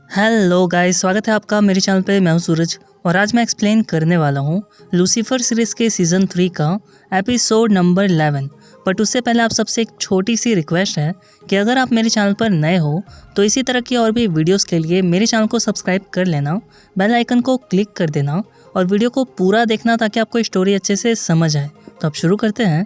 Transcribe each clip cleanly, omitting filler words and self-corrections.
Hello guys, स्वागत है आपका मेरे चैनल पे। मैं हूं सूरज और आज मैं एक्सप्लेन करने वाला हूं लूसीफर सीरीज़ के सीज़न 3 का एपिसोड नंबर 11। बट उससे पहले आप सबसे एक छोटी सी रिक्वेस्ट है कि अगर आप मेरे चैनल पर नए हो तो इसी तरह की और भी वीडियोस के लिए मेरे चैनल को सब्सक्राइब कर लेना, बेल आइकन को क्लिक कर देना और वीडियो को पूरा देखना ताकि आपको स्टोरी अच्छे से समझ आए। तो अब शुरू करते हैं।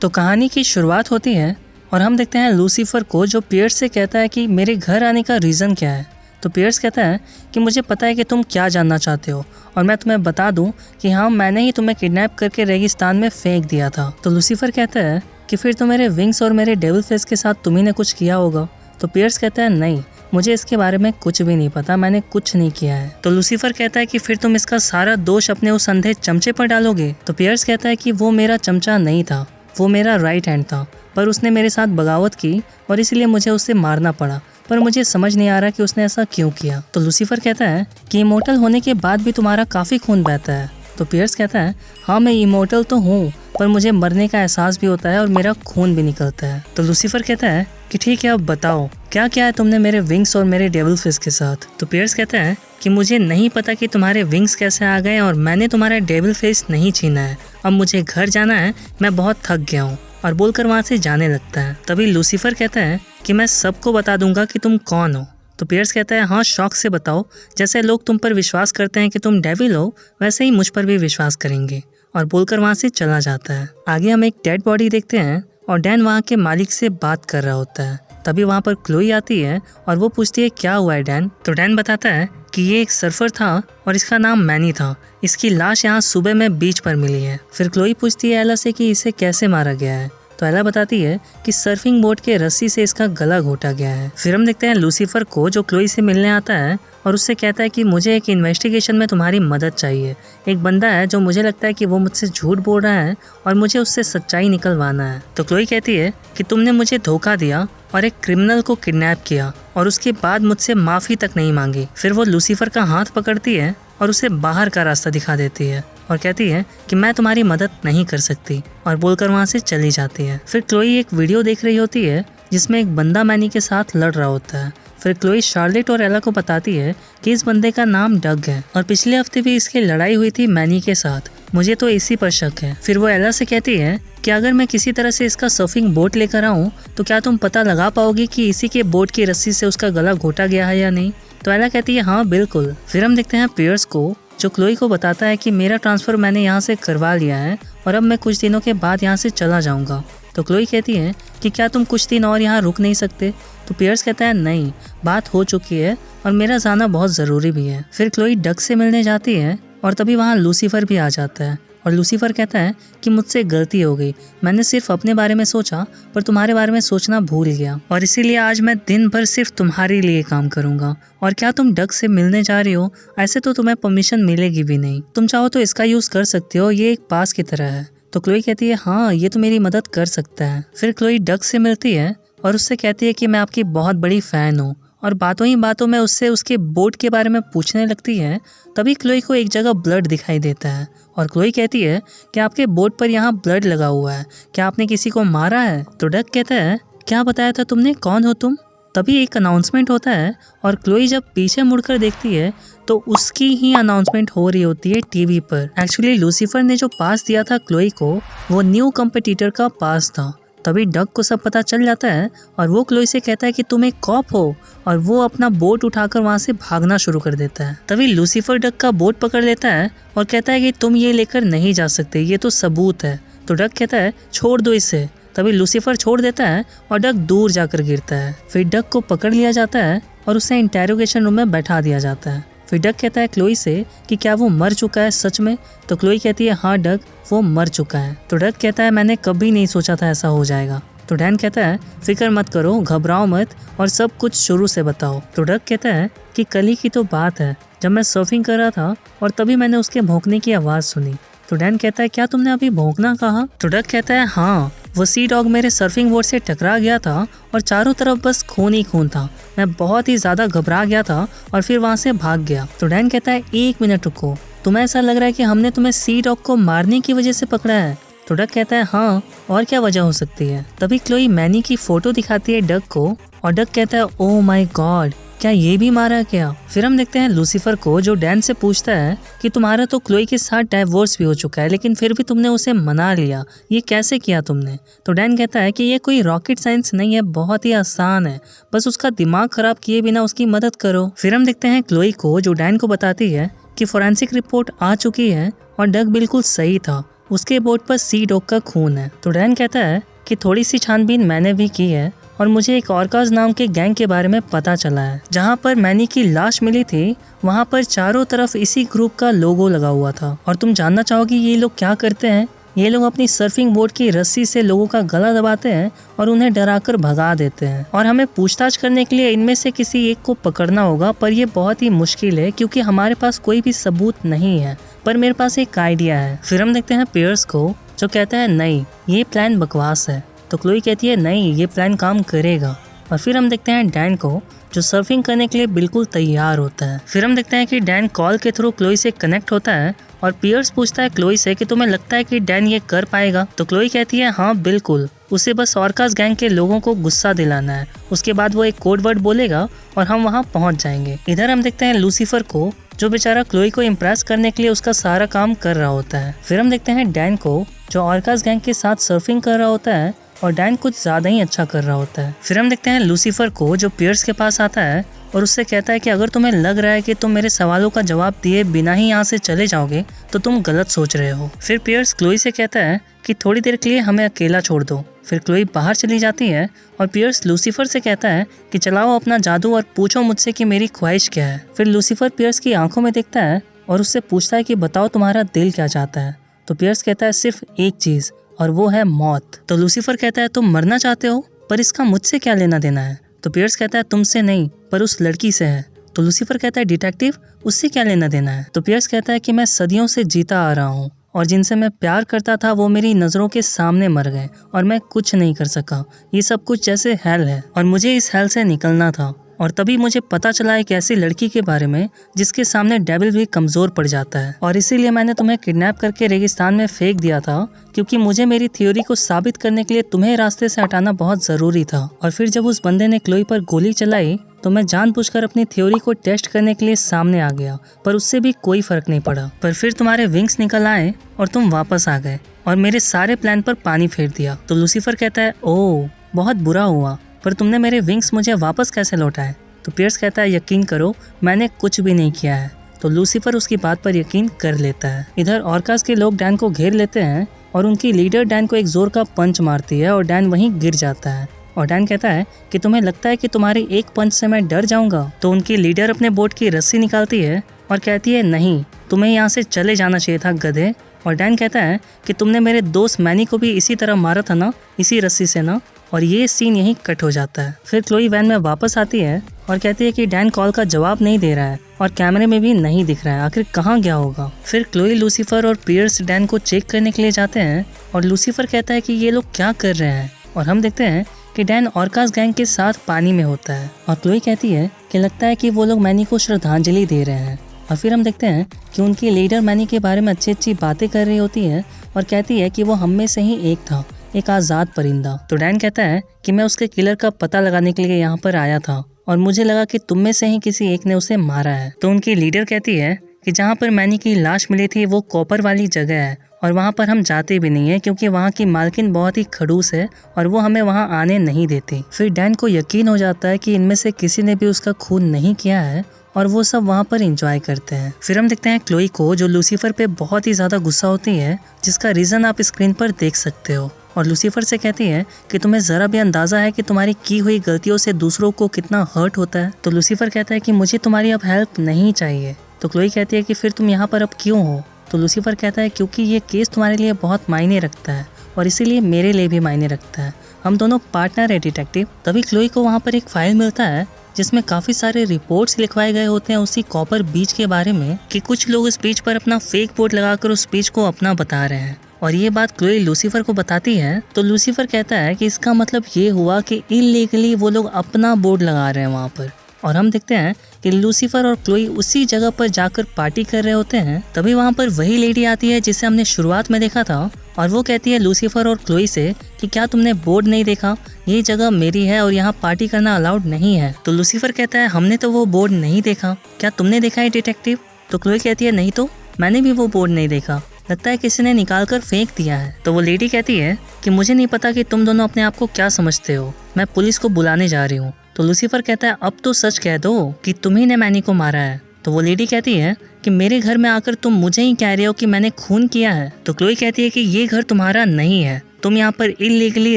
तो कहानी की शुरुआत होती है और हम देखते हैं लूसीफर को जो पियर्स से कहता है कि मेरे घर आने का रीज़न क्या है। तो पियर्स कहता है कि मुझे पता है कि तुम क्या जानना चाहते हो और मैं तुम्हें बता दूं कि हाँ, मैंने ही तुम्हें किडनैप करके रेगिस्तान में फेंक दिया था। तो लूसीफर कहता है कि फिर तो मेरे विंग्स और मेरे डेविल फेस के साथ तुम्ही ने कुछ किया होगा। तो पियर्स कहता है नहीं, मुझे इसके बारे में कुछ भी नहीं पता, मैंने कुछ नहीं किया है। तो लूसीफर कहता है कि फिर तुम इसका सारा दोष अपने उस अंधे चमचे पर डालोगे। तो पियर्स कहता है कि वो मेरा चमचा नहीं था, वो मेरा राइट हैंड था, पर उसने मेरे साथ बगावत की और इसलिए मुझे उसे मारना पड़ा, पर मुझे समझ नहीं आ रहा कि उसने ऐसा क्यों किया। तो लूसीफर कहता है कि इमोर्टल होने के बाद भी तुम्हारा काफ़ी खून बहता है। तो पियर्स कहता है हाँ, मैं इमोर्टल तो हूँ, पर मुझे मरने का एहसास भी होता है और मेरा खून भी निकलता है। तो लूसीफर कहता है कि ठीक है, अब बताओ क्या क्या है तुमने मेरे विंग्स और मेरे डेविल फिश के साथ। तो पियर्स कहता है कि मुझे नहीं पता कि तुम्हारे विंग्स कैसे आ गए और मैंने तुम्हारा डेविल फेस नहीं छीना है। अब मुझे घर जाना है, मैं बहुत थक गया हूँ, और बोलकर वहाँ से जाने लगता है। तभी लूसीफर कहता है कि मैं सबको बता दूंगा कि तुम कौन हो। तो पियर्स कहता है हाँ, शौक से बताओ, जैसे लोग तुम पर विश्वास करते हैं कि तुम डेविल हो वैसे ही मुझ पर भी विश्वास करेंगे, और बोलकर वहाँ से चला जाता है। आगे हम एक डेड बॉडी देखते हैं और डैन वहाँ के मालिक से बात कर रहा होता है। तभी वहाँ पर क्लोई आती है और वो पूछती है क्या हुआ है डैन। तो डैन बताता है कि ये एक सर्फर था और इसका नाम मैनी था, इसकी लाश यहाँ सुबह में बीच पर मिली है। फिर क्लोई पूछती है एला से कि इसे कैसे मारा गया है। तो एला बताती है कि सर्फिंग बोट के रस्सी से इसका गला घोटा गया है। फिर हम देखते हैं लूसीफर को जो क्लोई से मिलने आता है और उससे कहता है कि मुझे एक इन्वेस्टिगेशन में तुम्हारी मदद चाहिए। एक बंदा है जो मुझे लगता है कि वो मुझसे झूठ बोल रहा है और मुझे उससे सच्चाई निकलवाना है। तो क्लोई कहती है कि तुमने मुझे धोखा दिया और एक क्रिमिनल को किडनैप किया और उसके बाद मुझसे माफ़ी तक नहीं मांगी। फिर वो लूसीफर का हाथ पकड़ती है और उसे बाहर का रास्ता दिखा देती है और कहती है कि मैं तुम्हारी मदद नहीं कर सकती, और बोलकर वहाँ से चली जाती है। फिर क्लोई एक वीडियो देख रही होती है जिसमें एक बंदा मैनी के साथ लड़ रहा होता है। फिर क्लोई शार्लेट और एला को बताती है कि इस बंदे का नाम डग है और पिछले हफ्ते भी इसकी लड़ाई हुई थी मैनी के साथ, मुझे तो इसी पर शक है। फिर वो एला से कहती है कि अगर मैं किसी तरह से इसका सर्फिंग बोट लेकर आऊँ तो क्या तुम पता लगा पाओगी कि इसी के बोट की रस्सी से उसका गला घोटा गया है या नहीं। तो एला कहती है हाँ बिल्कुल। फिर हम देखते हैं पियर्स को जो क्लोई को बताता है कि मेरा ट्रांसफ़र मैंने यहाँ से करवा लिया है और अब मैं कुछ दिनों के बाद यहाँ से चला जाऊँगा। तो क्लोई कहती है कि क्या तुम कुछ दिन और यहाँ रुक नहीं सकते। तो पियर्स कहता है नहीं, बात हो चुकी है और मेरा जाना बहुत ज़रूरी भी है। फिर क्लोई डग से मिलने जाती है और तभी वहाँ लूसीफर भी आ जाता है और लूसीफर कहता है कि मुझसे गलती हो गई, मैंने सिर्फ अपने बारे में सोचा पर तुम्हारे बारे में सोचना भूल गया, और इसीलिए आज मैं दिन भर सिर्फ तुम्हारे लिए काम करूंगा। और क्या तुम डग से मिलने जा रही हो? ऐसे तो तुम्हें परमिशन मिलेगी भी नहीं, तुम चाहो तो इसका यूज़ कर सकते हो, ये एक पास की तरह है। तो क्लोई कहती है हाँ, ये तो मेरी मदद कर सकता है। फिर क्लोई डग से मिलती है और उससे कहती है कि मैं आपकी बहुत बड़ी फ़ैन हूँ, और बातों ही बातों में उससे उसके बोट के बारे में पूछने लगती है। तभी क्लोई को एक जगह ब्लड दिखाई देता है और क्लोई कहती है कि आपके बोट पर यहाँ ब्लड लगा हुआ है, क्या आपने किसी को मारा है? तो डग कहता है क्या बताया था तुमने, कौन हो तुम? तभी एक अनाउंसमेंट होता है और क्लोई जब पीछे मुड़कर देखती है तो उसकी ही अनाउंसमेंट हो रही होती है टीवी पर। एक्चुअली लूसीफर ने जो पास दिया था क्लोई को वो न्यू कॉम्पिटिटर का पास था। तभी डग को सब पता चल जाता है और वो क्लोई से कहता है कि तुम एक कॉप हो, और वो अपना बोट उठाकर वहाँ से भागना शुरू कर देता है। तभी लूसीफर डग का बोट पकड़ लेता है और कहता है कि तुम ये लेकर नहीं जा सकते, ये तो सबूत है। तो डग कहता है छोड़ दो इसे। तभी लूसीफर छोड़ देता है और डग दूर जाकर गिरता है। फिर डग को पकड़ लिया जाता है और उसे इंटेरोगेशन रूम में बैठा दिया जाता है। फिर डग कहता है क्लोई से कि क्या वो मर चुका है सच में। तो क्लोई कहती है हाँ डग, वो मर चुका है। तो डग कहता है मैंने कभी नहीं सोचा था ऐसा हो जाएगा। तो डैन कहता है फिक्र मत करो, घबराओ मत और सब कुछ शुरू से बताओ। तो डग कहता है कि कल ही की तो बात है जब मैं सर्फिंग कर रहा था और तभी मैंने उसके भौंकने की आवाज़ सुनी। तो डैन कहता है क्या तुमने अभी भौंकना कहा? तो डग कहता है हाँ, वो सी डॉग मेरे सर्फिंग बोर्ड से टकरा गया था और चारों तरफ बस खून ही खून था, मैं बहुत ही ज़्यादा घबरा गया था और फिर वहाँ से भाग गया। तो डैन कहता है 1 मिनट रुको, तुम्हें ऐसा लग रहा है कि हमने तुम्हें सी डॉग को मारने की वजह से पकड़ा है? तो डग कहता है हाँ, और क्या वजह हो सकती है। तभी क्लोई मैनी की फोटो दिखाती है डग को और डग कहता है ओह माय गॉड, क्या ये भी मारा क्या। फिर हम देखते हैं लूसीफर को जो डैन से पूछता है कि तुम्हारा तो क्लोई के साथ डाइवोर्स भी हो चुका है, लेकिन फिर भी तुमने उसे मना लिया, ये कैसे किया तुमने। तो डैन कहता है कि ये कोई रॉकेट साइंस नहीं है, बहुत ही आसान है, बस उसका दिमाग खराब किए बिना उसकी मदद करो। फिर हम देखते हैं क्लोई को जो डैन को बताती है कि फोरेंसिक रिपोर्ट आ चुकी है और डग बिल्कुल सही था, उसके बोर्ड पर सी डॉग का खून है। तो डैन कहता है कि थोड़ी सी छानबीन मैंने भी की है और मुझे एक ऑर्काज नाम के गैंग के बारे में पता चला है। जहाँ पर मैनी की लाश मिली थी वहाँ पर चारों तरफ इसी ग्रुप का लोगो लगा हुआ था। और तुम जानना चाहोगी ये लोग क्या करते हैं। ये लोग अपनी सर्फिंग बोर्ड की रस्सी से लोगों का गला दबाते हैं और उन्हें डराकर भगा देते हैं। और हमें पूछताछ करने के लिए इनमें से किसी एक को पकड़ना होगा, पर यह बहुत ही मुश्किल है क्योंकि हमारे पास कोई भी सबूत नहीं है, पर मेरे पास एक आइडिया है। फिर हम देखते हैं पियर्स को जो कहता है नहीं, ये प्लान बकवास है। तो क्लोई कहती है नहीं, ये प्लान काम करेगा। और फिर हम देखते हैं डैन को जो सर्फिंग करने के लिए बिल्कुल तैयार होता है। फिर हम देखते हैं कि डैन कॉल के थ्रू क्लोई से कनेक्ट होता है और पियर्स पूछता है क्लोई से कि तुम्हें लगता है कि डैन ये कर पाएगा। तो क्लोई कहती है हाँ बिल्कुल, उसे बस ऑर्कास गैंग के लोगों को गुस्सा दिलाना है, उसके बाद वो एक कोड वर्ड बोलेगा और हम वहाँ पहुँच जाएंगे। इधर हम देखते हैं लूसीफर को जो बेचारा क्लोई को इम्प्रेस करने के लिए उसका सारा काम कर रहा होता है। फिर हम देखते हैं डैन को जो ऑर्कास गैंग के साथ सर्फिंग कर रहा होता है और डैन कुछ ज़्यादा ही अच्छा कर रहा होता है। फिर हम देखते हैं लूसीफर को जो पियर्स के पास आता है और उससे कहता है कि अगर तुम्हें लग रहा है कि तुम मेरे सवालों का जवाब दिए बिना ही यहाँ से चले जाओगे तो तुम गलत सोच रहे हो। फिर पियर्स क्लोई से कहता है कि थोड़ी देर के लिए हमें अकेला छोड़ दो। फिर क्लोई बाहर चली जाती है और पियर्स लूसीफर से कहता है कि चलाओ अपना जादू और पूछो मुझसे कि मेरी ख्वाहिश क्या है। फिर लूसीफर पियर्स की आंखों में देखता है और उससे पूछता है कि बताओ तुम्हारा दिल क्या चाहता है। तो पियर्स कहता है सिर्फ एक चीज़, और वो है मौत। तो लूसीफर कहता है तुम मरना चाहते हो, पर इसका मुझसे क्या लेना देना है। तो पियर्स कहता है तुमसे नहीं, पर उस लड़की से है। तो लूसीफर कहता है डिटेक्टिव, उससे क्या लेना देना है। तो पियर्स कहता है कि मैं सदियों से जीता आ रहा हूँ और जिनसे मैं प्यार करता था वो मेरी नज़रों के सामने मर गए और मैं कुछ नहीं कर सका। ये सब कुछ जैसे हेल है और मुझे इस हेल से निकलना था। और तभी मुझे पता चला एक ऐसी लड़की के बारे में जिसके सामने डेविल भी कमज़ोर पड़ जाता है, और इसीलिए मैंने तुम्हें किडनैप करके रेगिस्तान में फेंक दिया था क्योंकि मुझे मेरी थ्योरी को साबित करने के लिए तुम्हें रास्ते से हटाना बहुत ज़रूरी था। और फिर जब उस बंदे ने क्लोई पर गोली चलाई तो मैं जानबूझकर अपनी थ्योरी को टेस्ट करने के लिए सामने आ गया, पर उससे भी कोई फर्क नहीं पड़ा। पर फिर तुम्हारे विंग्स निकल आए और तुम वापस आ गए और मेरे सारे प्लान पर पानी फेर दिया। तो लूसीफर कहता है ओह बहुत बुरा हुआ, पर तुमने मेरे विंग्स मुझे वापस कैसे लौटाए। तो पियर्स कहता है यकीन करो मैंने कुछ भी नहीं किया है। तो लूसीफर उसकी बात पर यकीन कर लेता है। इधर ऑर्कास के लोग डैन को घेर लेते हैं और उनकी लीडर डैन को एक जोर का पंच मारती है और डैन वहीं गिर जाता है। और डैन कहता है कि तुम्हें लगता है कि तुम्हारे एक पंच से मैं डर जाऊंगा। तो उनकी लीडर अपने बोट की रस्सी निकालती है और कहती है नहीं, तुम्हें यहाँ से चले जाना चाहिए था गधे। और डैन कहता है कि तुमने मेरे दोस्त मैनी को भी इसी तरह मारा था ना, इसी रस्सी से ना। और ये सीन यहीं कट हो जाता है। फिर क्लोई वैन में वापस आती है और कहती है कि डैन कॉल का जवाब नहीं दे रहा है और कैमरे में भी नहीं दिख रहा है, आखिर कहाँ गया होगा। फिर क्लोई लूसीफर और पियर्स डैन को चेक करने के लिए जाते हैं और लूसीफर कहता है कि ये लोग क्या कर रहे हैं। और हम देखते हैं कि डैन ऑर्कास गैंग के साथ पानी में होता है और क्लोई कहती है कि लगता है कि वो लोग मैनी को श्रद्धांजलि दे रहे हैं। और फिर हम देखते हैं कि उनकी लीडर मैनी के बारे में अच्छी अच्छी बातें कर रही होती है और कहती है कि वो हम में से ही एक था, एक आज़ाद परिंदा। तो डैन कहता है कि मैं उसके किलर का पता लगाने के लिए यहाँ पर आया था और मुझे लगा कि तुम में से ही किसी एक ने उसे मारा है। तो उनकी लीडर कहती है कि जहाँ पर मैनी की लाश मिली थी वो कॉपर वाली जगह है और वहाँ पर हम जाते भी नहीं है क्योंकि वहाँ की मालकिन बहुत ही खड़ूस है और वो हमें वहाँ आने नहीं देती। फिर डैन को यकीन हो जाता है कि इनमें से किसी ने भी उसका खून नहीं किया है और वो सब वहाँ पर एंजॉय करते हैं। फिर हम देखते हैं क्लोई को जो लूसीफर पे बहुत ही ज़्यादा गुस्सा होती है, जिसका रीज़न आप स्क्रीन पर देख सकते हो। और लूसीफर से कहती है कि तुम्हें ज़रा भी अंदाज़ा है कि तुम्हारी की हुई गलतियों से दूसरों को कितना हर्ट होता है। तो लूसीफर कहता है कि मुझे तुम्हारी अब हेल्प नहीं चाहिए। तो क्लोई कहती है कि फिर तुम यहाँ पर अब क्यों हो। तो लूसीफर कहता है क्योंकि ये केस तुम्हारे लिए बहुत मायने रखता है और इसीलिए मेरे लिए भी मायने रखता है, हम दोनों पार्टनर है डिटेक्टिव। तभी क्लोई को वहाँ पर एक फाइल मिलता है जिसमें काफ़ी सारे रिपोर्ट्स लिखवाए गए होते हैं उसी कॉपर बीच के बारे में कि कुछ लोग इस बीच पर अपना फेक बोर्ड लगाकर उस बीच को अपना बता रहे हैं। और ये बात क्लोई लूसीफर को बताती है तो लूसीफर कहता है कि इसका मतलब ये हुआ कि इलीगली वो लोग अपना बोर्ड लगा रहे हैं वहाँ पर। और हम देखते हैं कि लूसीफर और क्लोई उसी जगह पर जाकर पार्टी कर रहे होते हैं। तभी वहाँ पर वही लेडी आती है जिसे हमने शुरुआत में देखा था और वो कहती है लूसीफर और क्लोई से कि क्या तुमने बोर्ड नहीं देखा, ये जगह मेरी है और यहाँ पार्टी करना अलाउड नहीं है। तो लूसीफर कहता है हमने तो वो बोर्ड नहीं देखा, क्या तुमने देखा है डिटेक्टिव? तो क्लोई कहती है नहीं तो मैंने भी वो बोर्ड नहीं देखा, लगता है किसी ने निकाल कर फेंक दिया है। तो वो लेडी कहती है कि मुझे नहीं पता कि तुम दोनों अपने आप को क्या समझते हो, मैं पुलिस को बुलाने जा रही हूँ। तो लूसीफर कहता है अब तो सच कह दो कि तुम्ही ने मैनी को मारा है। तो वो लेडी कहती है कि मेरे घर में आकर तुम मुझे ही कह रहे हो कि मैंने खून किया है। तो क्लोई कहती है कि ये घर तुम्हारा नहीं है, तुम यहाँ पर इलीगली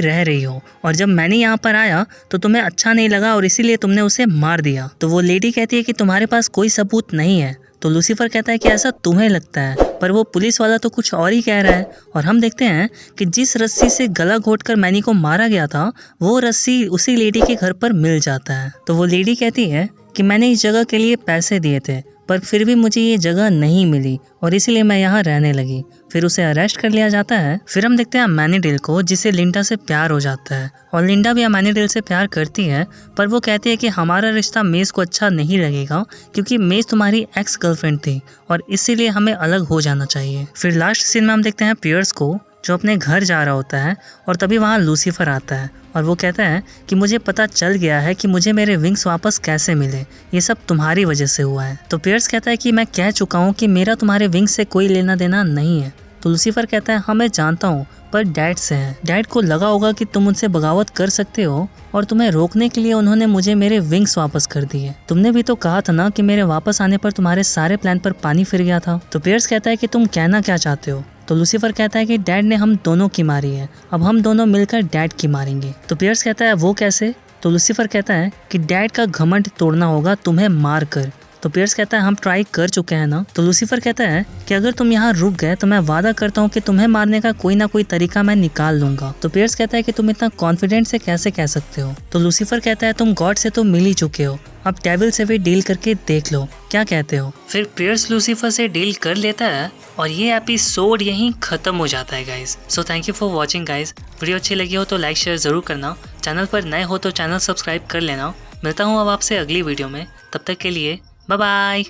रह रही हो और जब मैंने यहाँ पर आया तो तुम्हें अच्छा नहीं लगा और इसीलिए तुमने उसे मार दिया। तो वो लेडी कहती है कि तुम्हारे पास कोई सबूत नहीं है। तो लूसीफर कहता है कि ऐसा तुम्हें लगता है, पर वो पुलिस वाला तो कुछ और ही कह रहा है। और हम देखते हैं कि जिस रस्सी से गला घोटकर मैनी को मारा गया था वो रस्सी उसी लेडी के घर पर मिल जाता है। तो वो लेडी कहती है कि मैंने इस जगह के लिए पैसे दिए थे पर फिर भी मुझे ये जगह नहीं मिली और इसीलिए मैं यहाँ रहने लगी। फिर उसे अरेस्ट कर लिया जाता है। फिर हम देखते हैं अमैनीडेल को जिसे लिंडा से प्यार हो जाता है और लिंडा भी अमैनीडेल से प्यार करती है, पर वो कहती है कि हमारा रिश्ता मेज को अच्छा नहीं लगेगा क्योंकि मेज तुम्हारी एक्स गर्लफ्रेंड थी और इसीलिए हमें अलग हो जाना चाहिए। फिर लास्ट सीन में हम देखते हैं पियर्स को जो अपने घर जा रहा होता है और तभी वहाँ लूसीफर आता है और वो कहता है कि मुझे पता चल गया है कि मुझे मेरे विंग्स वापस कैसे मिले, ये सब तुम्हारी वजह से हुआ है। तो पियर्स कहता है कि मैं कह चुका हूँ कि मेरा तुम्हारे विंग्स से कोई लेना देना नहीं है। तो लूसीफर कहता है हाँ मैं जानता हूँ पर डैड से है, डैड को लगा होगा कि तुम उनसे बगावत कर सकते हो और तुम्हें रोकने के लिए उन्होंने मुझे मेरे विंग्स वापस कर दिए। तुमने भी तो कहा था ना कि मेरे वापस आने पर तुम्हारे सारे प्लान पर पानी फिर गया था। तो पियर्स कहता है कि तुम कहना क्या चाहते हो? तो लूसीफर कहता है कि डैड ने हम दोनों की मारी है, अब हम दोनों मिलकर डैड की मारेंगे। तो पियर्स कहता है वो कैसे? तो लूसीफर कहता है कि डैड का घमंड तोड़ना होगा तुम्हें मार कर। तो पियर्स कहता है हम ट्राई कर चुके हैं ना। तो लूसीफर कहता है कि अगर तुम यहाँ रुक गए तो मैं वादा करता हूँ कि तुम्हें मारने का कोई ना कोई तरीका मैं निकाल लूंगा। तो पियर्स कहता है कि तुम इतना कॉन्फिडेंट से कैसे कह सकते हो? तो लूसीफर कहता है तुम गॉड से तो मिल ही चुके हो, अब डेविल से भी डील करके देख लो, क्या कहते हो? फिर पियर्स लूसीफर से डील कर लेता है और ये एपिसोड यहीं खत्म हो जाता है guys. So thank you for watching guys. Video अच्छी लगी हो तो लाइक शेयर जरूर करना, चैनल पर नए हो तो चैनल सब्सक्राइब कर लेना। मिलता हूँ अब आपसे अगली वीडियो में, तब तक के लिए बाय बाय।